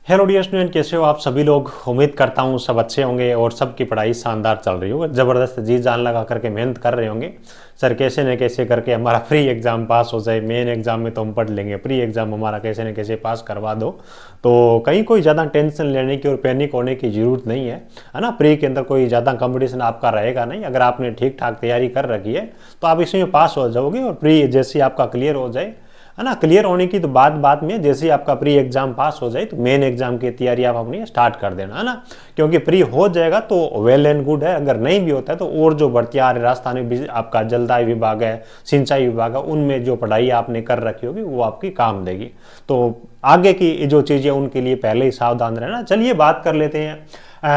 Hello dear student, कैसे हो आप सभी लोग। उम्मीद करता हूँ सब अच्छे होंगे और सबकी पढ़ाई शानदार चल रही होगी। ज़बरदस्त जी जान लगा करके मेहनत कर रहे होंगे। सर कैसे न कैसे करके हमारा प्री एग्ज़ाम पास हो जाए, मेन एग्ज़ाम में तो हम पढ़ लेंगे, प्री एग्ज़ाम हमारा कैसे न कैसे पास करवा दो। तो कहीं कोई ज़्यादा टेंशन लेने की और पैनिक होने की ज़रूरत नहीं है ना। प्री के अंदर कोई ज़्यादा कंपटीशन आपका रहेगा नहीं। अगर आपने ठीक ठाक तैयारी कर रखी है तो आप इसमें पास हो जाओगे। और प्री जैसे आपका क्लियर हो जाए, है ना, क्लियर होने की तो बाद में जैसे ही आपका प्री एग्जाम पास हो जाए तो मेन एग्जाम की तैयारी आप अपनी स्टार्ट कर देना, है ना। क्योंकि प्री हो जाएगा तो वेल एंड गुड है, अगर नहीं भी होता है तो और जो भर्तियां आ रही राजस्थान में आपका जलदाय विभाग है, सिंचाई विभाग है, उनमें जो पढ़ाई आपने कर रखी होगी वो आपकी काम देगी। तो आगे की जो चीज़ें उनके लिए पहले ही सावधान रहना। चलिए बात कर लेते हैं।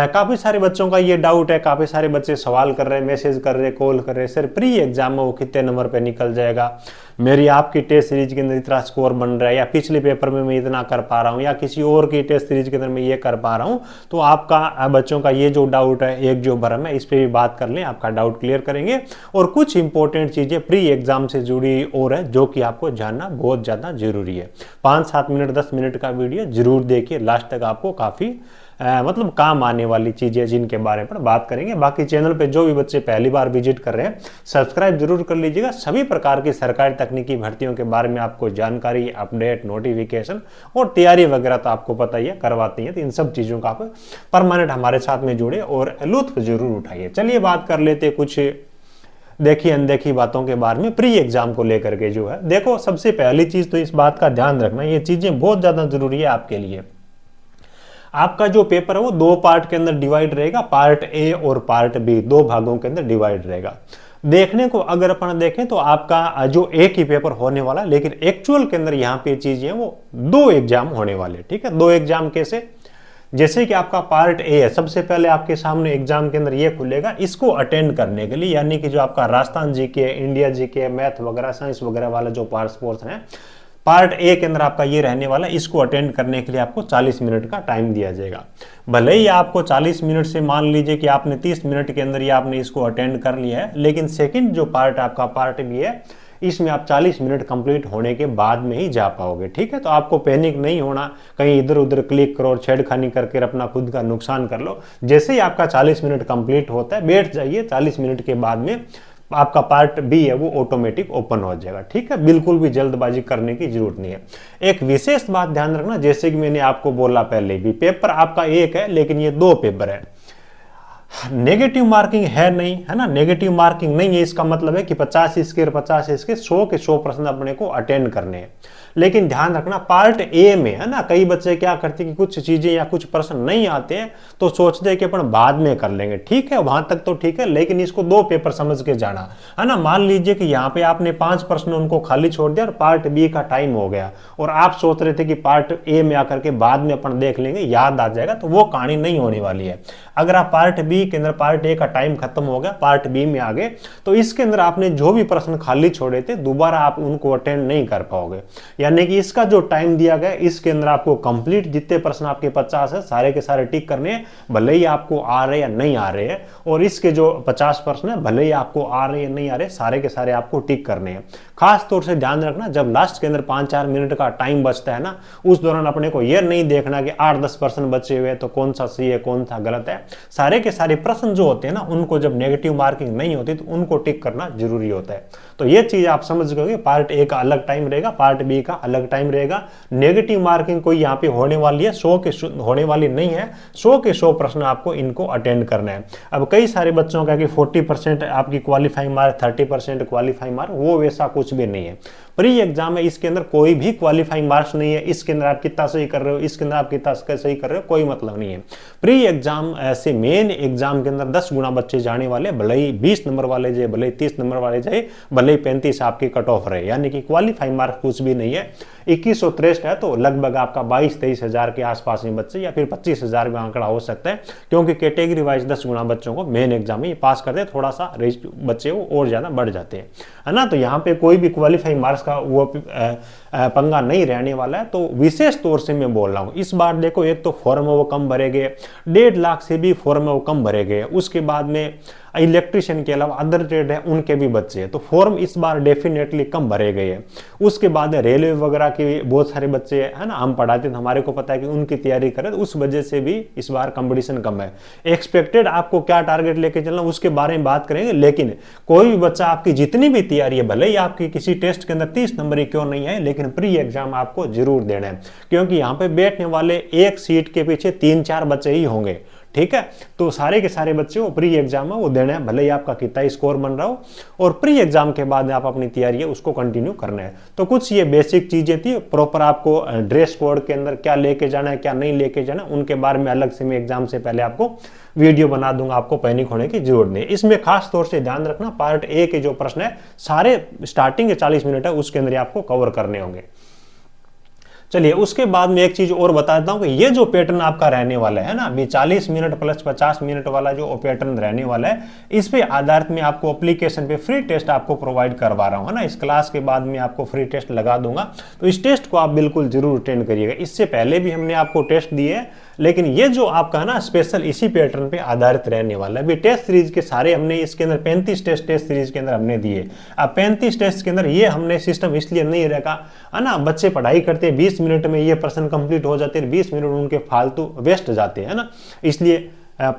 काफ़ी सारे बच्चों का ये डाउट है, काफ़ी सारे बच्चे सवाल कर रहे हैं, मैसेज कर रहे हैं, कॉल कर रहे हैं, सर प्री एग्जाम में वो कितने नंबर पे निकल जाएगा, मेरी आपकी टेस्ट सीरीज के अंदर इतना स्कोर बन रहा है, या पिछले पेपर में मैं इतना कर पा रहा हूँ, या किसी और की टेस्ट सीरीज के अंदर मैं ये कर पा रहा हूँ। तो आपका बच्चों का ये जो डाउट है, एक जो भरम है, इस पर भी बात कर लें, आपका डाउट क्लियर करेंगे। और कुछ इंपॉर्टेंट चीज़ें प्री एग्जाम से जुड़ी और है जो कि आपको जानना बहुत ज़्यादा जरूरी है। 5-7 मिनट 10 मिनट का वीडियो जरूर देखिए, लास्ट तक आपको काफ़ी मतलब काम आने वाली चीज़ें जिनके बारे में बात करेंगे। बाकी चैनल पे जो भी बच्चे पहली बार विजिट कर रहे हैं सब्सक्राइब जरूर कर लीजिएगा। सभी प्रकार की सरकारी तकनीकी भर्तियों के बारे में आपको जानकारी, अपडेट, नोटिफिकेशन और तैयारी वगैरह तो आपको पता ही है, करवाती है। तो इन सब चीज़ों का आप परमानेंट हमारे साथ में जुड़े और लुत्फ जरूर उठाइए। चलिए बात कर लेते कुछ देखी अनदेखी बातों के बारे में प्री एग्जाम को लेकर के। जो है देखो, सबसे पहली चीज़ तो इस बात का ध्यान रखना, ये चीज़ें बहुत ज़्यादा जरूरी है आपके लिए। आपका जो पेपर है वो 2 पार्ट के अंदर डिवाइड रहेगा, पार्ट ए और पार्ट बी, 2 भागों के अंदर डिवाइड रहेगा। देखने को अगर अपन देखें तो आपका जो एक ही पेपर होने वाला है, लेकिन एक्चुअल के अंदर यहाँ पे चीजें वो 2 एग्जाम होने वाले। ठीक है, 2 एग्जाम कैसे, जैसे कि आपका पार्ट ए है, सबसे पहले आपके सामने एग्जाम के अंदर ये खुलेगा, इसको अटेंड करने के लिए, यानी कि जो आपका Rajasthan GK, India GK, math वगैरह, साइंस वगैरह वाला जो पोर्शन है, पार्ट ए के अंदर आपका ये रहने वाला है। इसको अटेंड करने के लिए आपको 40 मिनट का टाइम दिया जाएगा। भले ही आपको 40 मिनट से मान लीजिए कि आपने 30 मिनट के अंदर ही आपने इसको अटेंड कर लिया है, लेकिन सेकंड जो पार्ट आपका पार्ट बी है, इसमें आप 40 मिनट कंप्लीट होने के बाद में ही जा पाओगे। ठीक है, तो आपको पैनिक नहीं होना, कहीं इधर उधर क्लिक करो और छेड़खानी करके अपना खुद का नुकसान कर लो। जैसे ही आपका 40 मिनट कंप्लीट होता है, बैठ जाइए, 40 मिनट के बाद में आपका पार्ट बी है वो ऑटोमेटिक ओपन हो जाएगा। ठीक है, बिल्कुल भी जल्दबाजी करने की जरूरत नहीं है। एक विशेष बात ध्यान रखना, जैसे कि मैंने आपको बोला पहले भी, पेपर आपका एक है लेकिन ये 2 पेपर है। नेगेटिव मार्किंग है नहीं, है ना, नेगेटिव मार्किंग नहीं है। इसका मतलब है कि 50 इसके और 50 इसके, 100 के 100 प्रश्न अपने को अटेंड करने हैं। लेकिन ध्यान रखना पार्ट ए में, है ना, कई बच्चे क्या करते हैं कि कुछ चीजें या कुछ प्रश्न नहीं आते हैं तो सोचते हैं कि अपन बाद में कर लेंगे। ठीक है, वहां तक तो ठीक है, लेकिन इसको 2 पेपर समझ के जाना, है ना। मान लीजिए कि यहाँ पे आपने 5 प्रश्न उनको खाली छोड़ दिया और पार्ट बी का टाइम हो गया और आप सोच रहे थे कि पार्ट ए में आकर के बाद में अपन देख लेंगे, याद आ जाएगा, तो वो कहानी नहीं होने वाली है। अगर आप पार्ट बी के अंदर, पार्ट ए का टाइम खत्म हो गया, पार्ट बी में आ गए, तो इसके अंदर आपने जो भी प्रश्न खाली छोड़े थे दोबारा आप उनको अटेंड नहीं कर पाओगे। यानी कि इसका जो टाइम दिया गया, इसके अंदर आपको कंप्लीट जितने प्रश्न आपके 50 है सारे के सारे टिक करने हैं, भले ही आपको आ रहे या नहीं आ रहे हैं। और इसके जो 50 प्रश्न है, भले ही आपको आ रहे या नहीं आ रहे, सारे के सारे आपको टिक करने हैं। खास तौर से ध्यान रखना, जब लास्ट के अंदर 5-4 मिनट का टाइम बचता है ना, उस दौरान अपने को यह नहीं देखना कि 8-10 प्रश्न बचे हुए तो कौन सा सही है कौन सा गलत है। सारे के सारे प्रश्न जो होते हैं ना, उनको जब नेगेटिव मार्किंग नहीं होती तो उनको टिक करना जरूरी होता है। तो ये चीज आप समझ गए, पार्ट ए का अलग टाइम रहेगा, पार्ट बी का अलग टाइम रहेगा। नेगेटिव मार्किंग कोई यहाँ पे होने वाली है, 100 के होने वाली नहीं है। 100 के 100 प्रश्न आपको इनको अटेंड करना है। अब कई सारे बच्चों का कि 40% आपकी क्वालिफाइंग मार्क, 30% क्वालिफाइंग मार्क, वो वैसा कुछ भी नहीं है। प्री एग्जाम है, इसके अंदर कोई भी क्वालिफाइंग मार्क्स नहीं है। इसके अंदर आप कितना सही कर रहे हो, इसके अंदर आप कितना सही कर रहे हो, कोई मतलब नहीं है। प्री एग्जाम ऐसे मेन एग्जाम के अंदर 10 गुना बच्चे जाने वाले, भले ही 20 नंबर वाले जाए, भले ही 30 नंबर वाले जाए, भले ही 35 आपकी कट ऑफ रहे, यानी कि क्वालिफाइंग मार्क कुछ भी नहीं है। 2163 है तो लगभग आपका 22-23 हजार के आसपास में बच्चे, या फिर 25 हजार में आंकड़ा हो सकता है, क्योंकि कैटेगरी वाइज 10 गुना बच्चों को मेन एग्जाम में पास करते हैं, थोड़ा सा बच्चे वो और ज्यादा बढ़ जाते हैं, है ना। तो यहाँ पे कोई भी क्वालिफाइंग मार्क्स का वो पंगा नहीं रहने वाला है। तो विशेष तौर से मैं बोल रहा हूँ, इस बार देखो, एक तो फॉर्म वो कम भरे गए, 1.5 लाख से भी फॉर्म वो कम भरे गए। उसके बाद में इलेक्ट्रिशियन के अलावा अदर ट्रेड है उनके भी बच्चे हैं, तो फॉर्म इस बार डेफिनेटली कम भरे गए हैं। उसके बाद रेलवे वगैरह के बहुत सारे बच्चे है ना, हम पढ़ाते थे, हमारे को पता है कि उनकी तैयारी करें, तो उस वजह से भी इस बार कंपटीशन कम है। एक्सपेक्टेड आपको क्या टारगेट लेके चलना उसके बारे में बात करेंगे, लेकिन कोई भी बच्चा आपकी जितनी भी तैयारी है, भले ही आपकी किसी टेस्ट के अंदर 30 नंबर ही क्यों नहीं है, लेकिन प्री एग्जाम आपको जरूर देना है, क्योंकि यहाँ पे बैठने वाले एक सीट के पीछे 3-4 बच्चे ही होंगे, ठीक है। तो सारे के सारे बच्चे वो प्री एग्जाम है वो देना है, भले ही आपका कितना स्कोर बन रहा हो, और प्री एग्जाम के बाद आप अपनी तैयारी है उसको कंटिन्यू करना है। तो कुछ ये बेसिक चीजें थी, प्रॉपर आपको ड्रेस कोड के अंदर क्या लेके जाना है क्या नहीं लेके जाना, उनके बारे में अलग से मैं एग्जाम से पहले आपको वीडियो बना दूंगा, आपको पैनिक होने की जरूरत नहीं। इसमें खास तौर से ध्यान रखना, पार्ट ए के जो प्रश्न है सारे स्टार्टिंग के 40 मिनट है उसके अंदर आपको कवर करने होंगे। चलिए उसके बाद में एक चीज और बता देता हूं कि ये जो पैटर्न आपका रहने वाला है ना, अभी 40 मिनट प्लस 50 मिनट वाला जो पैटर्न रहने वाला है, इस पे आधारित में आपको एप्लीकेशन पे फ्री टेस्ट आपको प्रोवाइड करवा रहा हूं, है ना। इस क्लास के बाद में आपको फ्री टेस्ट लगा दूंगा, तो इस टेस्ट को आप बिल्कुल जरूर अटेंड करिएगा। इससे पहले भी हमने आपको टेस्ट दिए हैं, लेकिन ये जो आपका है ना स्पेशल इसी पैटर्न पे आधारित रहने वाला है। अभी टेस्ट सीरीज के सारे हमने इसके अंदर 35 टेस्ट सीरीज के अंदर हमने दिए। अब 35 टेस्ट के अंदर ये हमने सिस्टम इसलिए नहीं रखा, है ना, बच्चे पढ़ाई करते 20 मिनट में ये प्रश्न कंप्लीट हो जाते हैं, 20 मिनट उनके फालतू वेस्ट जाते हैं ना, इसलिए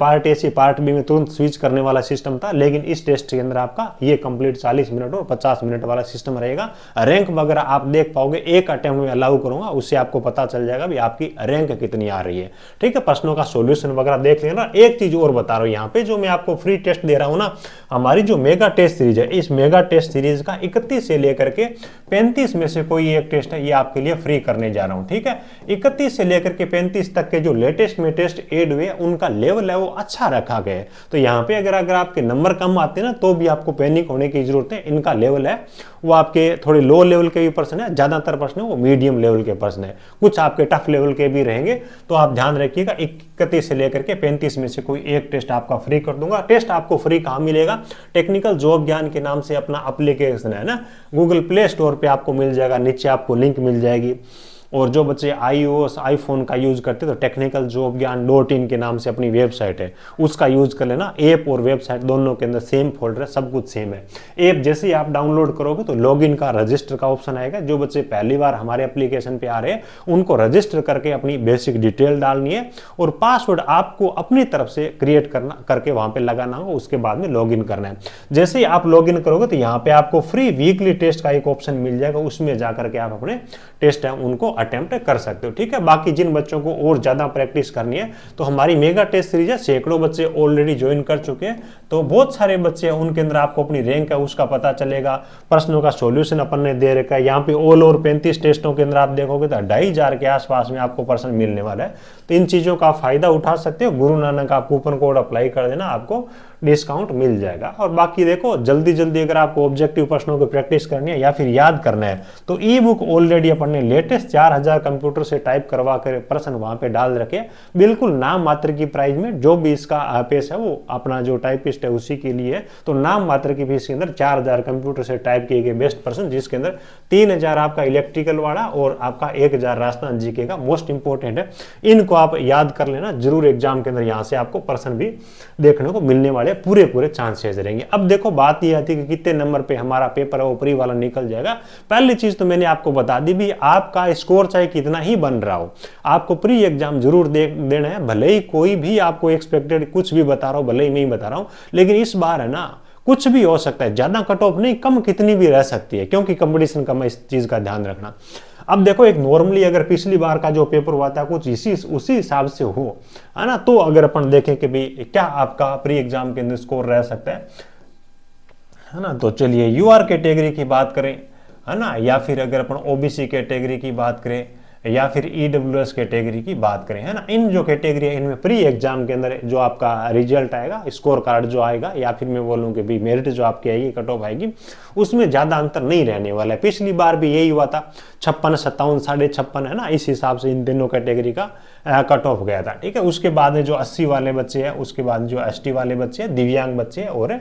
पार्ट ए से पार्ट बी में तुरंत स्विच करने वाला सिस्टम था। लेकिन इस टेस्ट के अंदर आपका ये कंप्लीट 40 मिनट और 50 मिनट वाला सिस्टम रहेगा। रैंक वगैरह आप देख पाओगे, एक अटेम्प्ट में अलाउ करूंगा, उससे आपको पता चल जाएगा भी आपकी रैंक कितनी आ रही है, ठीक है। प्रश्नों का सॉल्यूशन वगैरह देख लेना। एक चीज और बता रहा हूं यहाँ पे, जो मैं आपको फ्री टेस्ट दे रहा हूं ना, हमारी जो मेगा टेस्ट सीरीज है, इस मेगा टेस्ट सीरीज का 31 से लेकर के 35 में से कोई एक टेस्ट है, ये आपके लिए फ्री करने जा रहा हूं, ठीक है। 31 से लेकर के 35 तक के जो लेटेस्ट में टेस्ट एड हुए, उनका लेवल है वो अच्छा रखा गया है। तो यहाँ पे अगर आपके नंबर कम आते हैं ना, तो भी आपको पैनिक होने की जरूरत है। इनका लेवल है वो आपके थोड़े लो लेवल के भी प्रश्न है, ज्यादातर प्रश्न है वो मीडियम लेवल के प्रश्न है, कुछ आपके टफ लेवल के भी रहेंगे। तो आप ध्यान रखिएगा, 31 से लेकर के 35 में से कोई एक टेस्ट आपका फ्री कर दूंगा। टेस्ट आपको फ्री कहाँ मिलेगा? टेक्निकल जॉब ज्ञान के नाम से अपना एप्लीकेशन है ना, गूगल प्ले स्टोर पे आपको मिल जाएगा, नीचे आपको लिंक मिल जाएगी। और जो बच्चे iOS आईफोन का यूज करते हैं, तो टेक्निकल जॉब ज्ञान .in के नाम से अपनी वेबसाइट है, उसका यूज कर लेना। ऐप और वेबसाइट दोनों के अंदर सेम फोल्डर है, सब कुछ सेम है। ऐप जैसे ही आप डाउनलोड करोगे तो लॉगिन का रजिस्टर का ऑप्शन आएगा। जो बच्चे पहली बार हमारे एप्लीकेशन पे आ रहे हैं, उनको रजिस्टर करके अपनी बेसिक डिटेल डालनी है, और पासवर्ड आपको अपनी तरफ से क्रिएट करके वहां पे लगाना होगा। उसके बाद में लॉगिन करना है। जैसे ही आप लॉगिन करोगे तो यहाँ पे आपको फ्री वीकली टेस्ट का एक ऑप्शन मिल जाएगा, उसमें जाकर के आप अपने टेस्ट है उनको अटेम्प्ट कर सकते हो, ठीक है। बाकी जिन बच्चों को और ज्यादा प्रैक्टिस करनी है, तो हमारी मेगा टेस्ट सीरीज है, सैकड़ों बच्चे ऑलरेडी ज्वाइन कर चुके हैं, तो बहुत सारे बच्चे हैं, उनके अंदर आपको अपनी रैंक है उसका पता चलेगा। प्रश्नों का सॉल्यूशन अपन ने दे रखा है यहाँ पे। ऑल ओवर 35 टेस्टों के अंदर आप देखोगे तो 2500 के आसपास में आपको प्रश्न मिलने वाला है। तो इन चीजों का फायदा उठा सकते हो। गुरु नानक का कूपन कोड अप्लाई कर देना, आपको डिस्काउंट मिल जाएगा। और बाकी देखो, जल्दी जल्दी अगर आपको ऑब्जेक्टिव प्रश्नों की प्रैक्टिस करनी है या फिर याद करना है, तो ई बुक ऑलरेडी अपन ने लेटेस्ट 4000 कंप्यूटर से टाइप करवा कर प्रश्न वहां पे डाल रखे, बिल्कुल नाम मात्र की प्राइस में। जो भी इसका पेश है वो अपना जो टाइपिस्ट है उसी के लिए है। तो नाम मात्र की फीस के अंदर 4000 कंप्यूटर से टाइप किए गए बेस्ट प्रश्न, जिसके अंदर 3000 आपका इलेक्ट्रिकल वाला और आपका 1000 राजस्थान जीके का मोस्ट इंपोर्टेंट है। इनको आप याद कर लेना जरूर, एग्जाम के अंदर यहाँ से आपको प्रश्न भी देखने को मिलने वाले पूरे चांसेस रहेंगे। अब देखो बात यह आती है कि कितने नंबर पे हमारा पेपर है वो प्री वाला निकल जाएगा। पहली चीज तो मैंने आपको बता दी भी, आपका स्कोर चाहे कितना ही बन रहा हो, आपको प्री एग्जाम जरूर देना है। भले ही कोई भी आपको एक्सपेक्टेड कुछ भी बता रहा हूं, भले ही मैं बता रहा हूं, लेकिन इस बार है ना कुछ भी हो सकता है, ज्यादा कट ऑफ नहीं, कम कितनी भी रह सकती है, क्योंकि कंपटीशन कम है, इस चीज का ध्यान रखना। अब देखो, एक नॉर्मली अगर पिछली बार का जो पेपर हुआ था कुछ उसी हिसाब से हो, है ना, तो अगर अपन देखें कि भाई क्या आपका प्री एग्जाम के अंदर स्कोर रह सकता है ना, तो चलिए यूआर कैटेगरी की बात करें, है ना, या फिर अगर अपन ओबीसी कैटेगरी की बात करें, या फिर ईडब्ल्यूएस कैटेगरी की बात करें, है ना, इन जो कैटेगरी है इनमें प्री एग्जाम के अंदर जो आपका रिजल्ट आएगा, स्कोर कार्ड जो आएगा, या फिर मैं बोलूँ कि भाई मेरिट जो आपकी आएगी, कट ऑफ आएगी, उसमें ज्यादा अंतर नहीं रहने वाला है। पिछली बार भी यही हुआ था, 56, 57, 56.5 है ना, इस हिसाब से इन तीनों कैटेगरी का कट ऑफ गया था, ठीक है। उसके बाद में जो 80 वाले बच्चे हैं, उसके बाद जो एसटी वाले बच्चे हैं, दिव्यांग बच्चे हैं, और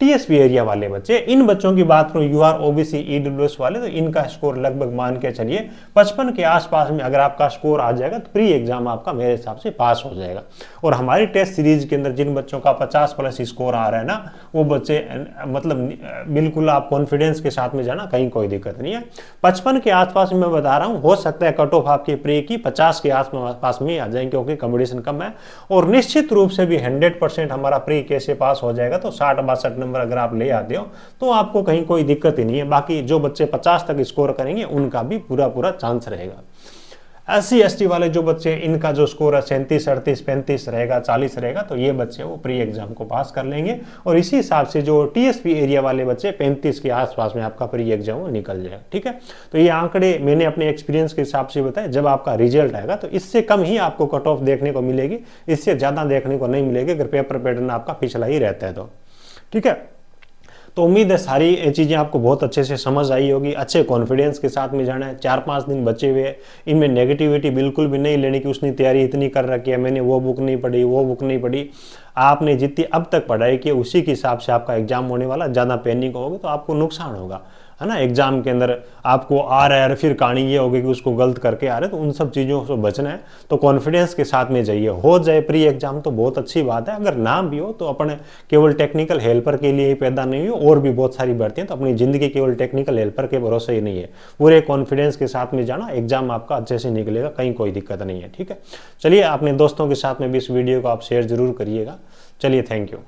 टीएसपी एरिया वाले बच्चे, इन बच्चों की बात करूं, यूआर ओबीसी ईडब्ल्यूएस वाले, तो इनका स्कोर लगभग मान के चलिए 55 के आसपास में अगर आपका स्कोर आ जाएगा तो प्री एग्जाम आपका मेरे हिसाब से पास हो जाएगा। और हमारी टेस्ट सीरीज के अंदर जिन बच्चों का 50+ स्कोर आ रहा है ना, वो बच्चे मतलब बिल्कुल आप कॉन्फिडेंस के साथ में जाना, कहीं कोई दिक्कत नहीं है। 55 के आसपास में मैं बता रहा हूँ, हो सकता है कट ऑफ आपकी प्री की 50 के आसपास में आ जाए, क्योंकि कंपटीशन कम है। और निश्चित रूप से भी 100% हमारा प्री कैसे पास हो जाएगा, तो 60-62 नंबर अगर आप ले आते हो तो आपको कहीं कोई दिक्कत ही नहीं है। बाकी जो बच्चे 50 तक स्कोर करेंगे उनका भी पूरा चांस रहेगा। SC ST वाले जो बच्चे, इनका जो स्कोर है 37, 38, 35 रहेगा, 40 रहेगा, तो ये बच्चे वो प्री एग्जाम को पास कर लेंगे। और इसी हिसाब से जो टीएसपी एरिया वाले बच्चे 35 के आसपास में आपका प्री एग्जाम निकल जाएगा। ठीक है, तो ये आंकड़े मैंने अपने एक्सपीरियंस के हिसाब से बताया। जब आपका रिजल्ट आएगा तो इससे कम ही आपको कट ऑफ देखने को मिलेगी, इससे ज़्यादा देखने को नहीं मिलेगी अगर पेपर पैटर्न आपका पिछला ही रहता है तो। ठीक है, तो उम्मीद है सारी चीज़ें आपको बहुत अच्छे से समझ आई होगी। अच्छे कॉन्फिडेंस के साथ में जाना है। 4-5 दिन बचे हुए हैं, इनमें नेगेटिविटी बिल्कुल भी नहीं लेने की, उसने तैयारी इतनी कर रखी है, मैंने वो बुक नहीं पढ़ी, वो बुक नहीं पढ़ी। आपने जितनी अब तक पढ़ाई की उसी के हिसाब से आपका एग्जाम होने वाला। ज़्यादा पैनिक होगी तो आपको नुकसान होगा, है ना। एग्जाम के अंदर आपको आ रहा है, फिर कहानी ये होगी कि उसको गलत करके आ रहे, तो उन सब चीज़ों से बचना है। तो कॉन्फिडेंस के साथ में जाइए। हो जाए प्री एग्जाम तो बहुत अच्छी बात है, अगर ना भी हो तो अपने केवल टेक्निकल हेल्पर के लिए ही पैदा नहीं हो, और भी बहुत सारी भर्तियां, तो अपनी ज़िंदगी केवल टेक्निकल हेल्पर के भरोसे ही नहीं है। पूरे कॉन्फिडेंस के साथ में जाना, एग्जाम आपका अच्छे से निकलेगा, कहीं कोई दिक्कत नहीं है। ठीक है, चलिए अपने दोस्तों के साथ में भी इस वीडियो को आप शेयर जरूर करिएगा। चलिए, थैंक यू।